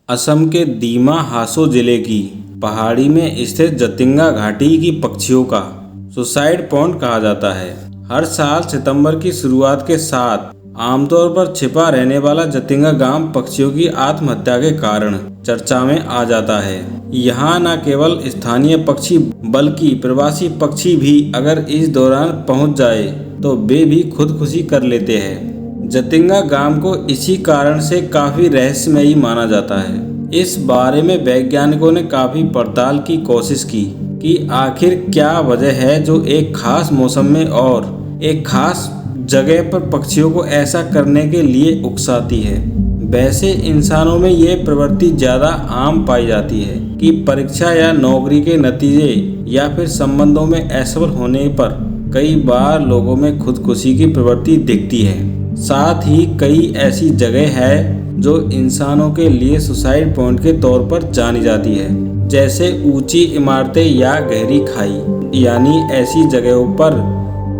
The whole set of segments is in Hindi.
असम के दीमा हासो जिले की पहाड़ी में स्थित जतिंगा घाटी की पक्षियों का सुसाइड पॉइंट कहा जाता है। हर साल सितंबर की शुरुआत के साथ आमतौर पर छिपा रहने वाला जतिंगा गांव पक्षियों की आत्महत्या के कारण चर्चा में आ जाता है। यहाँ न केवल स्थानीय पक्षी बल्कि प्रवासी पक्षी भी अगर इस दौरान पहुँच जाए तो वे भी खुदकुशी कर लेते हैं। जतिंगा गांव को इसी कारण से काफी रहस्यमयी माना जाता है। इस बारे में वैज्ञानिकों ने काफी पड़ताल की कोशिश की कि आखिर क्या वजह है जो एक खास मौसम में और एक खास जगह पर पक्षियों को ऐसा करने के लिए उकसाती है। वैसे इंसानों में ये प्रवृत्ति ज्यादा आम पाई जाती है कि परीक्षा या नौकरी के नतीजे या फिर संबंधों में असफल होने पर कई बार लोगों में खुदकुशी की प्रवृत्ति दिखती है। साथ ही कई ऐसी जगह है जो इंसानों के लिए सुसाइड पॉइंट के तौर पर जानी जाती है, जैसे ऊंची इमारतें या गहरी खाई, यानी ऐसी जगहों पर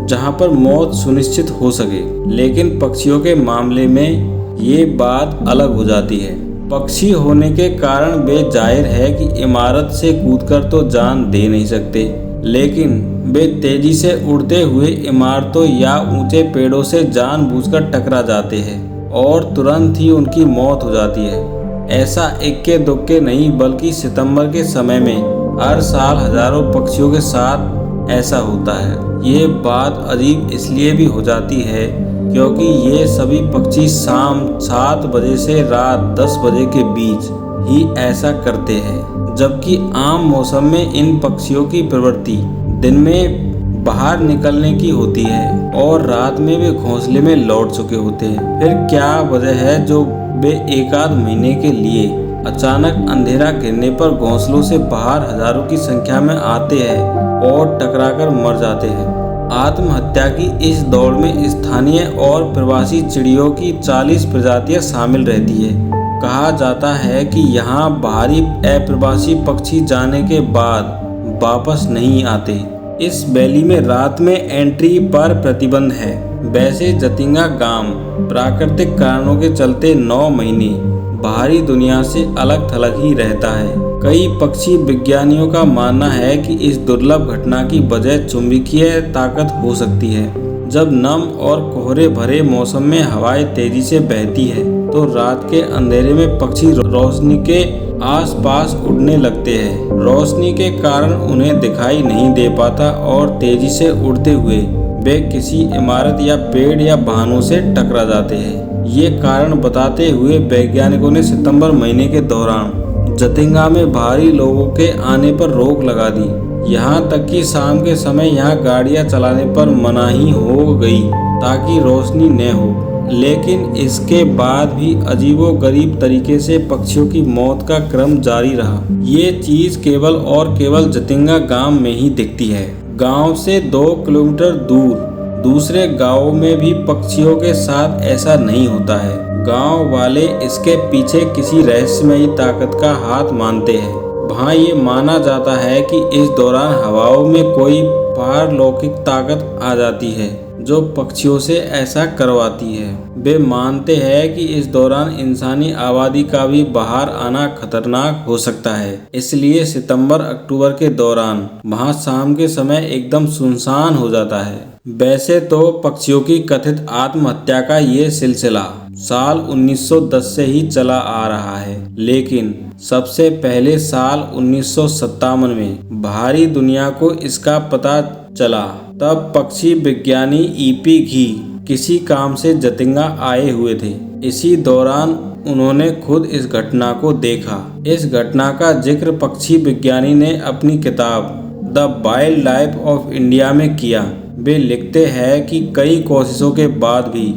जहां पर मौत सुनिश्चित हो सके। लेकिन पक्षियों के मामले में ये बात अलग हो जाती है। पक्षी होने के कारण वे जाहिर है कि इमारत से कूदकर तो जान दे नहीं सकते, लेकिन वे तेजी से उड़ते हुए इमारतों या ऊंचे पेड़ों से जानबूझकर टकरा जाते हैं और तुरंत ही उनकी मौत हो जाती है। ऐसा इक्के दुक्के नहीं बल्कि सितंबर के समय में हर साल हजारों पक्षियों के साथ ऐसा होता है। ये बात अजीब इसलिए भी हो जाती है क्योंकि ये सभी पक्षी शाम 7 बजे से रात 10 बजे के बीच ही ऐसा करते हैं, जबकि आम मौसम में इन पक्षियों की प्रवृत्ति दिन में बाहर निकलने की होती है और रात में वे घोंसले में लौट चुके होते हैं। फिर क्या वजह है जो वे एक आध महीने के लिए अचानक अंधेरा गिरने पर घोंसलों से बाहर हजारों की संख्या में आते हैं और टकराकर मर जाते हैं। आत्महत्या की इस दौड़ में स्थानीय और प्रवासी चिड़ियों की 40 प्रजातियां शामिल रहती है। कहा जाता है कि यहाँ बाहरी अप्रवासी पक्षी जाने के बाद वापस नहीं आते। इस वैली में रात में एंट्री पर प्रतिबंध है। वैसे जतिंगा गांव प्राकृतिक कारणों के चलते 9 महीने बाहरी दुनिया से अलग थलग ही रहता है। कई पक्षी विज्ञानियों का मानना है कि इस दुर्लभ घटना की वजह चुंबकीय ताकत हो सकती है। जब नम और कोहरे भरे मौसम में हवाएं तेजी से बहती है तो रात के अंधेरे में पक्षी रोशनी के आसपास उड़ने लगते हैं। रोशनी के कारण उन्हें दिखाई नहीं दे पाता और तेजी से उड़ते हुए वे किसी इमारत या पेड़ या वाहनों से टकरा जाते हैं। ये कारण बताते हुए वैज्ञानिकों ने सितंबर महीने के दौरान जतिंगा में भारी लोगों के आने पर रोक लगा दी। यहाँ तक कि शाम के समय यहाँ गाड़ियाँ चलाने पर मनाही हो गई ताकि रोशनी न हो। लेकिन इसके बाद भी अजीबोगरीब तरीके से पक्षियों की मौत का क्रम जारी रहा। ये चीज केवल और केवल जतिंगा गांव में ही दिखती है। गांव से 2 किलोमीटर दूर दूसरे गांवों में भी पक्षियों के साथ ऐसा नहीं होता है। गांव वाले इसके पीछे किसी रहस्यमयी ताकत का हाथ मानते हैं। वहाँ ये माना जाता है कि इस दौरान हवाओं में कोई पारलौकिक ताकत आ जाती है जो पक्षियों से ऐसा करवाती है। वे मानते हैं कि इस दौरान इंसानी आबादी का भी बाहर आना खतरनाक हो सकता है। इसलिए सितंबर अक्टूबर के दौरान वहां शाम के समय एकदम सुनसान हो जाता है। वैसे तो पक्षियों की कथित आत्महत्या का ये सिलसिला साल 1910 से ही चला आ रहा है, लेकिन सबसे पहले साल 1957 में बाहरी दुनिया को इसका पता चला। तब पक्षी विज्ञानी ईपी घी किसी काम से जतिंगा आए हुए थे। इसी दौरान उन्होंने खुद इस घटना को देखा। इस घटना का जिक्र पक्षी विज्ञानी ने अपनी किताब the wild life of India में किया। वे लिखते हैं कि कई कोशिशों के बाद भी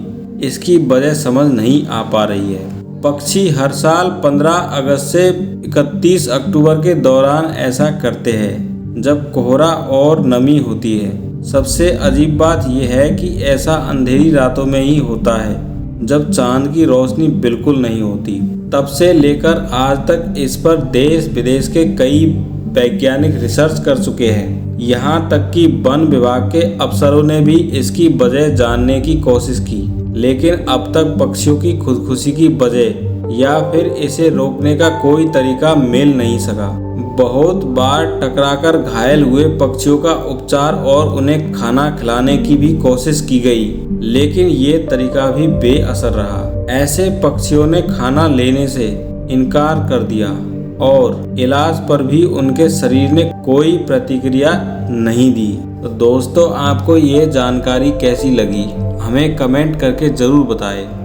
इसकी वजह समझ नहीं आ पा रही है। पक्षी हर साल 15 अगस्त से 31 अक्टूबर के दौरान ऐसा करते हैं जब कोहरा और नमी होती है। सबसे अजीब बात यह है कि ऐसा अंधेरी रातों में ही होता है जब चांद की रोशनी बिल्कुल नहीं होती। तब से लेकर आज तक इस पर देश विदेश के कई वैज्ञानिक रिसर्च कर चुके हैं। यहाँ तक कि वन विभाग के अफसरों ने भी इसकी वजह जानने की कोशिश की, लेकिन अब तक पक्षियों की खुदकुशी की वजह या फिर इसे रोकने का कोई तरीका मिल नहीं सका। बहुत बार टकराकर घायल हुए पक्षियों का उपचार और उन्हें खाना खिलाने की भी कोशिश की गई, लेकिन ये तरीका भी बेअसर रहा। ऐसे पक्षियों ने खाना लेने से इनकार कर दिया और इलाज पर भी उनके शरीर ने कोई प्रतिक्रिया नहीं दी। तो दोस्तों, आपको ये जानकारी कैसी लगी हमें कमेंट करके ज़रूर बताएं।